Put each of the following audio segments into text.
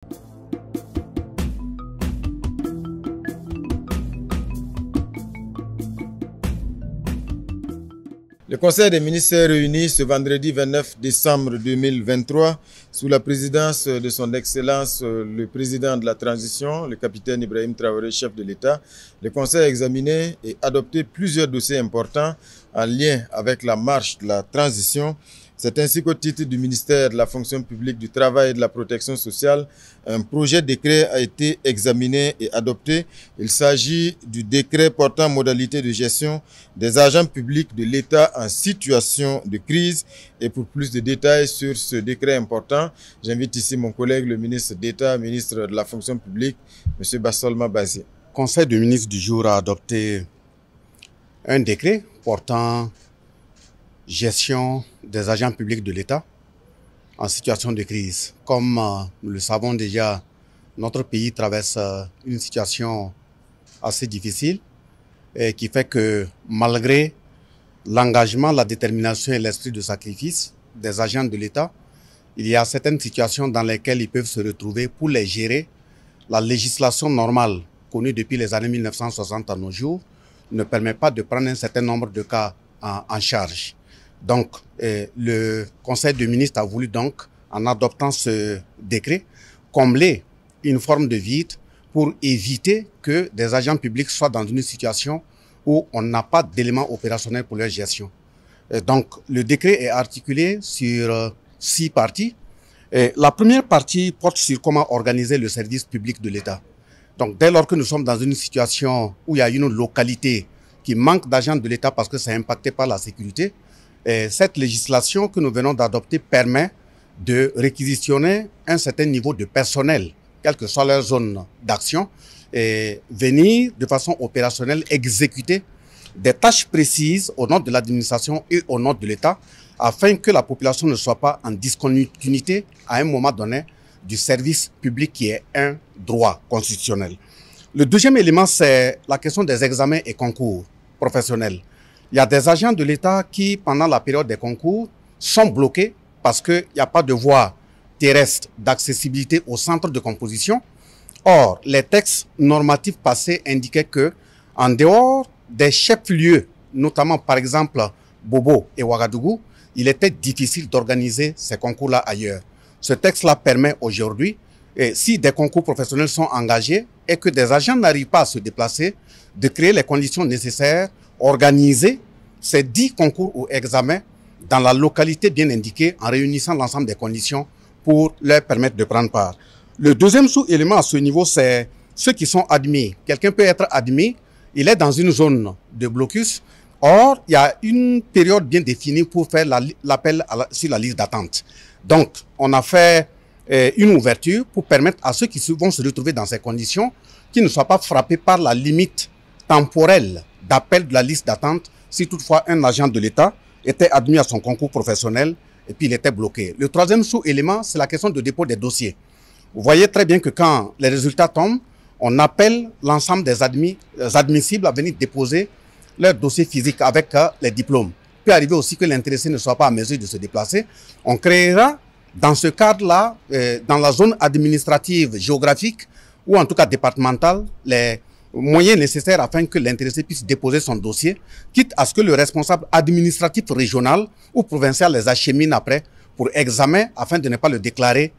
Le Conseil des ministres s'est réuni ce vendredi 29 décembre 2023 sous la présidence de son Excellence le président de la transition, le capitaine Ibrahim Traoré, chef de l'État. Le Conseil a examiné et adopté plusieurs dossiers importants en lien avec la marche de la transition. C'est ainsi qu'au titre du ministère de la fonction publique, du travail et de la protection sociale, un projet de décret a été examiné et adopté. Il s'agit du décret portant modalité de gestion des agents publics de l'État en situation de crise. Et pour plus de détails sur ce décret important, j'invite ici mon collègue, le ministre d'État, ministre de la fonction publique, M. Bassolma Bazi. Le Conseil des ministres du jour a adopté un décret portant gestion des agents publics de l'État en situation de crise. Comme nous le savons déjà, notre pays traverse une situation assez difficile et qui fait que malgré l'engagement, la détermination et l'esprit de sacrifice des agents de l'État, il y a certaines situations dans lesquelles ils peuvent se retrouver pour les gérer. La législation normale connue depuis les années 1960 à nos jours ne permet pas de prendre un certain nombre de cas en charge. Donc, le Conseil des ministres a voulu donc, en adoptant ce décret, combler une forme de vide pour éviter que des agents publics soient dans une situation où on n'a pas d'éléments opérationnels pour leur gestion. Donc, le décret est articulé sur 6 parties. La première partie porte sur comment organiser le service public de l'État. Donc, dès lors que nous sommes dans une situation où il y a une localité qui manque d'agents de l'État parce que c'est impacté par la sécurité, cette législation que nous venons d'adopter permet de réquisitionner un certain niveau de personnel, quelle que soit leur zone d'action, et venir de façon opérationnelle exécuter des tâches précises au nom de l'administration et au nom de l'État, afin que la population ne soit pas en discontinuité à un moment donné du service public qui est un droit constitutionnel. Le deuxième élément, c'est la question des examens et concours professionnels. Il y a des agents de l'État qui, pendant la période des concours, sont bloqués parce qu'il n'y a pas de voie terrestre d'accessibilité au centre de composition. Or, les textes normatifs passés indiquaient que, en dehors des chefs-lieux, notamment par exemple Bobo et Ouagadougou, il était difficile d'organiser ces concours-là ailleurs. Ce texte-là permet aujourd'hui, si des concours professionnels sont engagés et que des agents n'arrivent pas à se déplacer, de créer les conditions nécessaires, organiser ces 10 concours ou examens dans la localité bien indiquée en réunissant l'ensemble des conditions pour leur permettre de prendre part. Le deuxième sous-élément à ce niveau, c'est ceux qui sont admis. Quelqu'un peut être admis, il est dans une zone de blocus. Or, il y a une période bien définie pour faire l'appel sur la liste d'attente. Donc, on a fait une ouverture pour permettre à ceux qui vont se retrouver dans ces conditions qu'ils ne soient pas frappés par la limite temporelle d'appel de la liste d'attente si toutefois un agent de l'État était admis à son concours professionnel et puis il était bloqué. Le troisième sous-élément, c'est la question de dépôt des dossiers. Vous voyez très bien que quand les résultats tombent, on appelle l'ensemble des admissibles à venir déposer leur dossier physique avec les diplômes. Il peut arriver aussi que l'intéressé ne soit pas à mesure de se déplacer. On créera dans ce cadre-là, dans la zone administrative géographique ou en tout cas départementale, les moyens nécessaires afin que l'intéressé puisse déposer son dossier, quitte à ce que le responsable administratif régional ou provincial les achemine après pour examen afin de ne pas le déclarer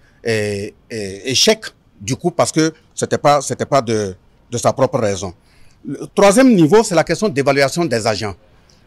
échec du coup parce que c'était pas de sa propre raison. Le troisième niveau, c'est la question d'évaluation des agents.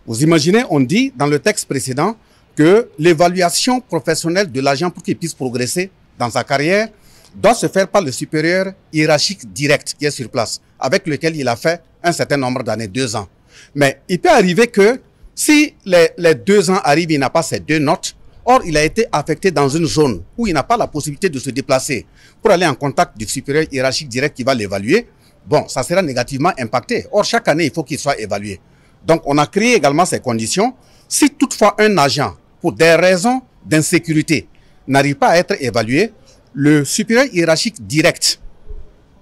Vous imaginez, on dit dans le texte précédent que l'évaluation professionnelle de l'agent pour qu'il puisse progresser dans sa carrière doit se faire par le supérieur hiérarchique direct qui est sur place, avec lequel il a fait un certain nombre d'années, 2 ans. Mais il peut arriver que si les 2 ans arrivent, il n'a pas ces 2 notes, or il a été affecté dans une zone où il n'a pas la possibilité de se déplacer pour aller en contact du supérieur hiérarchique direct qui va l'évaluer, bon, ça sera négativement impacté. Or, chaque année, il faut qu'il soit évalué. Donc, on a créé également ces conditions. Si toutefois un agent, pour des raisons d'insécurité, n'arrive pas à être évalué, le supérieur hiérarchique direct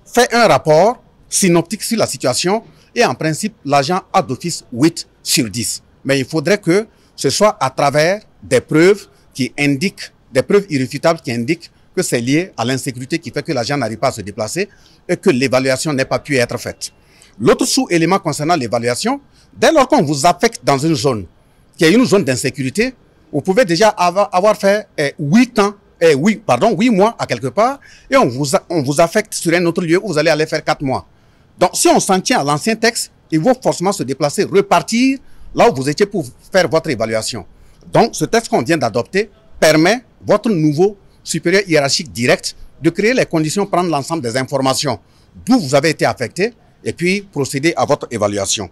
fait un rapport synoptique sur la situation et en principe, l'agent a d'office 8 sur 10. Mais il faudrait que ce soit à travers des preuves qui indiquent, des preuves irréfutables qui indiquent que c'est lié à l'insécurité qui fait que l'agent n'arrive pas à se déplacer et que l'évaluation n'a pas pu être faite. L'autre sous-élément concernant l'évaluation, dès lors qu'on vous affecte dans une zone qui est une zone d'insécurité, vous pouvez déjà avoir fait 8 mois à quelque part et on vous affecte sur un autre lieu où vous allez aller faire 4 mois. Donc si on s'en tient à l'ancien texte, il faut forcément se déplacer, repartir là où vous étiez pour faire votre évaluation. Donc ce texte qu'on vient d'adopter permet votre nouveau supérieur hiérarchique direct de créer les conditions, prendre l'ensemble des informations d'où vous avez été affecté et puis procéder à votre évaluation.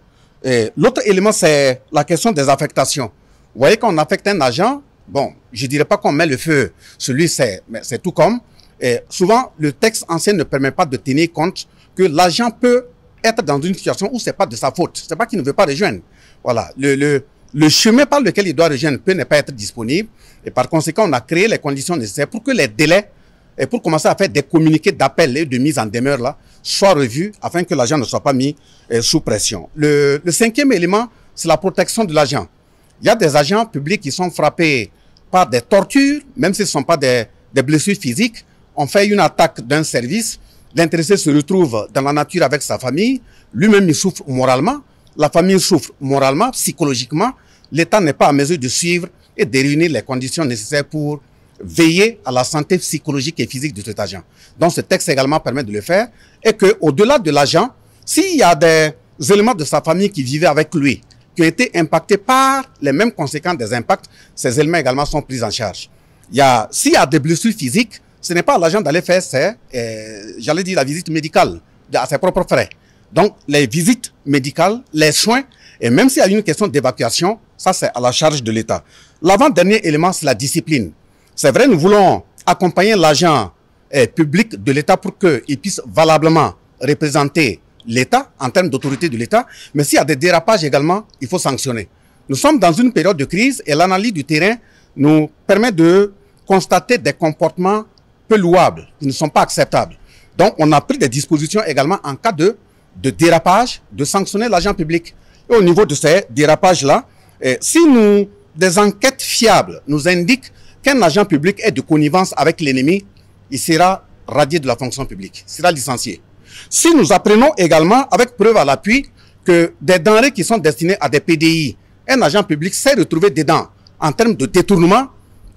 L'autre élément, c'est la question des affectations. Vous voyez, quand on affecte un agent, bon, je ne dirais pas qu'on met le feu, c'est tout comme. Souvent, le texte ancien ne permet pas de tenir compte que l'agent peut être dans une situation où ce n'est pas de sa faute. Ce n'est pas qu'il ne veut pas rejoindre. Voilà, le chemin par lequel il doit rejoindre peut ne pas être disponible. Et par conséquent, on a créé les conditions nécessaires pour que les délais, et pour commencer à faire des communiqués d'appel et de mise en demeure là, soient revus afin que l'agent ne soit pas mis sous pression. Le cinquième élément, c'est la protection de l'agent. Il y a des agents publics qui sont frappés par des tortures, même si ce ne sont pas des blessures physiques. On fait une attaque d'un service, l'intéressé se retrouve dans la nature avec sa famille, lui-même il souffre moralement, la famille souffre moralement, psychologiquement, l'État n'est pas en mesure de suivre et de réunir les conditions nécessaires pour veiller à la santé psychologique et physique de cet agent. Donc ce texte également permet de le faire et qu'au-delà de l'agent, s'il y a des éléments de sa famille qui vivaient avec lui, qui ont été impactés par les mêmes conséquences des impacts, ces éléments également sont pris en charge. S'il y a des blessures physiques, ce n'est pas à l'agent d'aller faire la visite médicale à ses propres frais. Donc les visites médicales, les soins, et même s'il y a une question d'évacuation, ça c'est à la charge de l'État. L'avant-dernier élément, c'est la discipline. C'est vrai, nous voulons accompagner l'agent public de l'État pour qu'il puisse valablement représenter l'État en termes d'autorité de l'État, mais s'il y a des dérapages également, il faut sanctionner. Nous sommes dans une période de crise et l'analyse du terrain nous permet de constater des comportements peu louables, qui ne sont pas acceptables. Donc, on a pris des dispositions également en cas de dérapage, de sanctionner l'agent public. Et au niveau de ces dérapages-là, si des enquêtes fiables nous indiquent qu'un agent public est de connivence avec l'ennemi, il sera radié de la fonction publique, il sera licencié. Si nous apprenons également, avec preuve à l'appui, que des denrées qui sont destinées à des PDI, un agent public s'est retrouvé dedans en termes de détournement,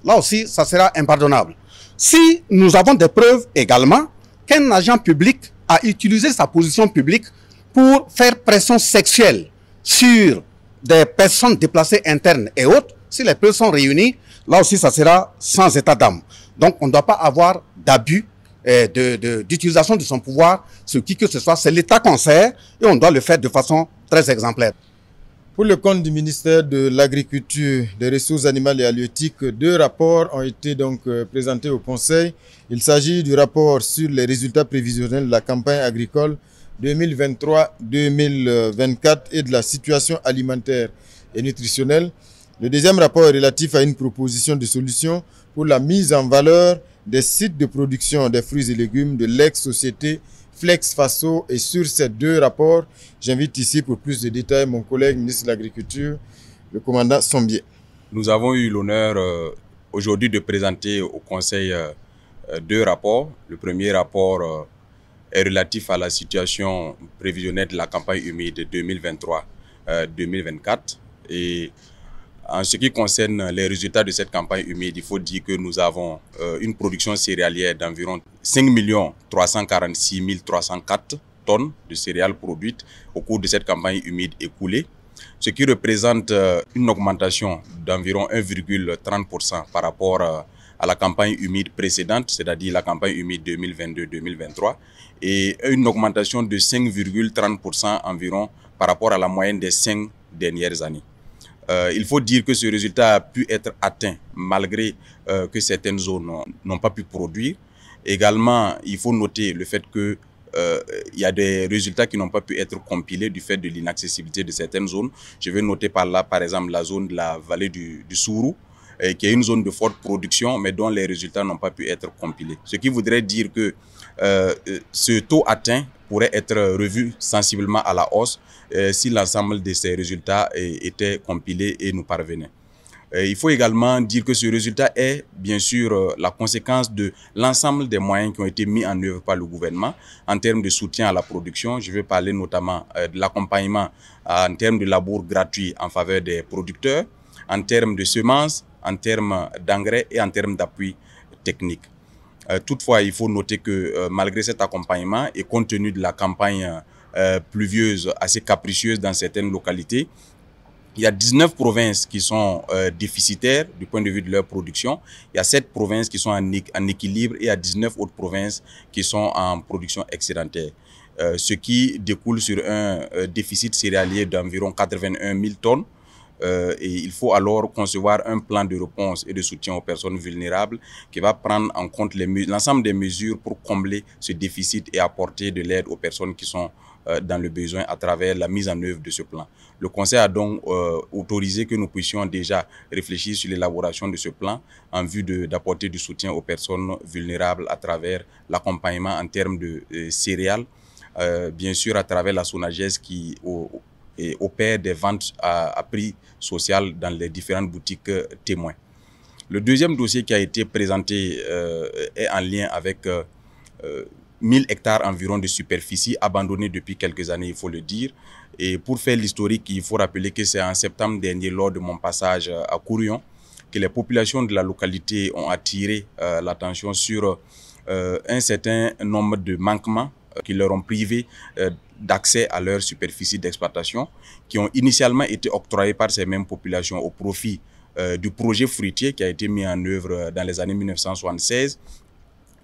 là aussi, ça sera impardonnable. Si nous avons des preuves également qu'un agent public a utilisé sa position publique pour faire pression sexuelle sur des personnes déplacées internes et autres, si les preuves sont réunies, là aussi, ça sera sans état d'âme. Donc, on ne doit pas avoir d'abus d'utilisation de son pouvoir, ce qui que ce soit. C'est l'État qu'on sert et on doit le faire de façon très exemplaire. Pour le compte du ministère de l'Agriculture, des Ressources animales et halieutiques, 2 rapports ont été donc présentés au Conseil. Il s'agit du rapport sur les résultats prévisionnels de la campagne agricole 2023-2024 et de la situation alimentaire et nutritionnelle. Le deuxième rapport est relatif à une proposition de solution pour la mise en valeur des sites de production des fruits et légumes de l'ex-société Flex Faso. Et sur ces 2 rapports, j'invite ici pour plus de détails mon collègue ministre de l'Agriculture, le commandant Sombier. Nous avons eu l'honneur aujourd'hui de présenter au Conseil 2 rapports. Le premier rapport est relatif à la situation prévisionnelle de la campagne humide 2023-2024. Et en ce qui concerne les résultats de cette campagne humide, il faut dire que nous avons une production céréalière d'environ 5 346 304 tonnes de céréales produites au cours de cette campagne humide écoulée, ce qui représente une augmentation d'environ 1,30% par rapport à la campagne humide précédente, c'est-à-dire la campagne humide 2022-2023, et une augmentation de 5,30% environ par rapport à la moyenne des 5 dernières années. Il faut dire que ce résultat a pu être atteint malgré que certaines zones n'ont pas pu produire. Également, il faut noter le fait que il y a des résultats qui n'ont pas pu être compilés du fait de l'inaccessibilité de certaines zones. Je vais noter par là, par exemple, la zone de la vallée du Sourou, qui est une zone de forte production, mais dont les résultats n'ont pas pu être compilés. Ce qui voudrait dire que ce taux atteint pourrait être revu sensiblement à la hausse si l'ensemble de ces résultats étaient compilés et nous parvenaient. Il faut également dire que ce résultat est bien sûr la conséquence de l'ensemble des moyens qui ont été mis en œuvre par le gouvernement en termes de soutien à la production. Je vais parler notamment de l'accompagnement en termes de labour gratuit en faveur des producteurs, en termes de semences, en termes d'engrais et en termes d'appui technique. Toutefois, il faut noter que malgré cet accompagnement et compte tenu de la campagne pluvieuse assez capricieuse dans certaines localités, il y a 19 provinces qui sont déficitaires du point de vue de leur production. Il y a 7 provinces qui sont en équilibre et il y a 19 autres provinces qui sont en production excédentaire. Ce qui découle sur un déficit céréalier d'environ 81 000 tonnes. Et il faut alors concevoir un plan de réponse et de soutien aux personnes vulnérables qui va prendre en compte l'ensemble des mesures pour combler ce déficit et apporter de l'aide aux personnes qui sont dans le besoin à travers la mise en œuvre de ce plan. Le Conseil a donc autorisé que nous puissions déjà réfléchir sur l'élaboration de ce plan en vue d'apporter du soutien aux personnes vulnérables à travers l'accompagnement en termes de céréales, bien sûr à travers la SONAGES qui opère des ventes à prix social dans les différentes boutiques témoins. Le deuxième dossier qui a été présenté est en lien avec 1000 hectares environ de superficie abandonnés depuis quelques années, il faut le dire. Et pour faire l'historique, il faut rappeler que c'est en septembre dernier, lors de mon passage à Kourion, que les populations de la localité ont attiré l'attention sur un certain nombre de manquements qui leur ont privé d'accès à leur superficie d'exploitation, qui ont initialement été octroyés par ces mêmes populations au profit du projet fruitier qui a été mis en œuvre dans les années 1976,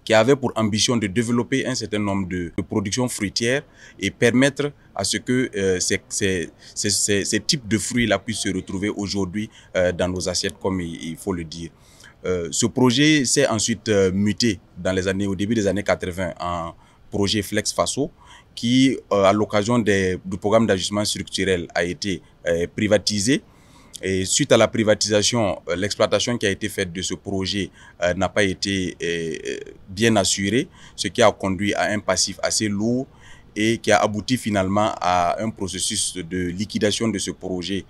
qui avait pour ambition de développer un certain nombre de productions fruitières et permettre à ce que ces types de fruits-là puissent se retrouver aujourd'hui dans nos assiettes, comme il faut le dire. Ce projet s'est ensuite muté au début des années 80 en projet Flex Faso, qui, à l'occasion du programme d'ajustement structurel, a été privatisé. Et suite à la privatisation, l'exploitation qui a été faite de ce projet n'a pas été bien assurée, ce qui a conduit à un passif assez lourd et qui a abouti finalement à un processus de liquidation de ce projet,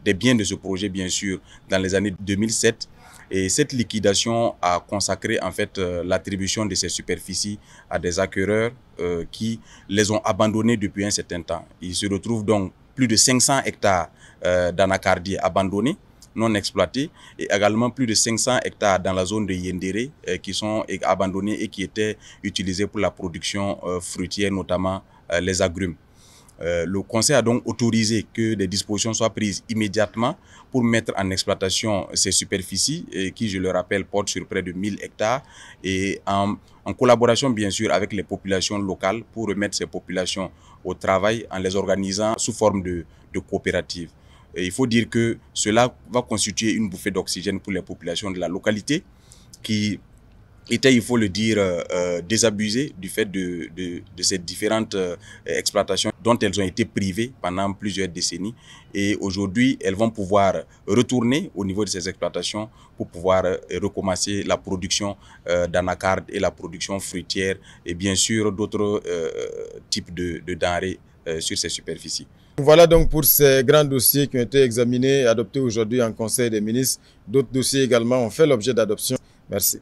des biens de ce projet bien sûr, dans les années 2007. Et cette liquidation a consacré en fait l'attribution de ces superficies à des acquéreurs qui les ont abandonnées depuis un certain temps. Il se retrouve donc plus de 500 hectares d'anacardiers abandonnés, non exploités, et également plus de 500 hectares dans la zone de Yendéré qui sont abandonnés et qui étaient utilisés pour la production fruitière, notamment les agrumes. Le Conseil a donc autorisé que des dispositions soient prises immédiatement pour mettre en exploitation ces superficies qui, je le rappelle, portent sur près de 1000 hectares et en collaboration bien sûr avec les populations locales pour remettre ces populations au travail en les organisant sous forme de coopératives. Et il faut dire que cela va constituer une bouffée d'oxygène pour les populations de la localité qui étaient, il faut le dire, désabusées du fait de ces différentes exploitations dont elles ont été privées pendant plusieurs décennies. Et aujourd'hui, elles vont pouvoir retourner au niveau de ces exploitations pour pouvoir recommencer la production d'anacarde et la production fruitière et bien sûr d'autres types de denrées sur ces superficies. Voilà donc pour ces grands dossiers qui ont été examinés et adoptés aujourd'hui en Conseil des ministres. D'autres dossiers également ont fait l'objet d'adoption. Merci.